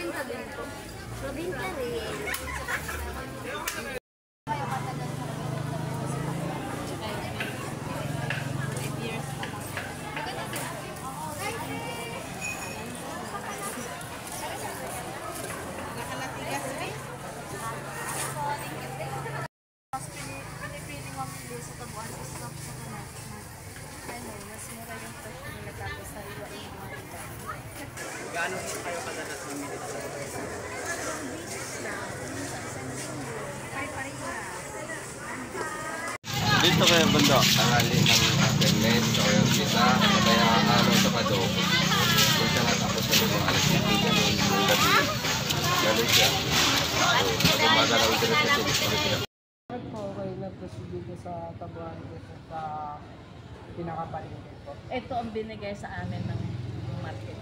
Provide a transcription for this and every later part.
Probinsya din po. Probinsya rin. Gaano kayo kadalas mamili sa Dito kayo bundok, tangali ng internet o yung kita, kaya ano sa pado. Kung siya natapos sa lupa, alas 7 ganun, yung gabi, ganun siya. Pag umaga lang dito sa sila. Okay lang kasi dito sa tabuhan ko sa pinakapalingkit ko. Ito ang binigay sa amin ng market.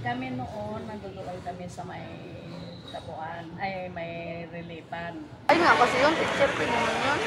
Kami noon, nagdudulay kami sa may tabuan, ay may relipan. Ay nga kasi yun, picture ko naman yun.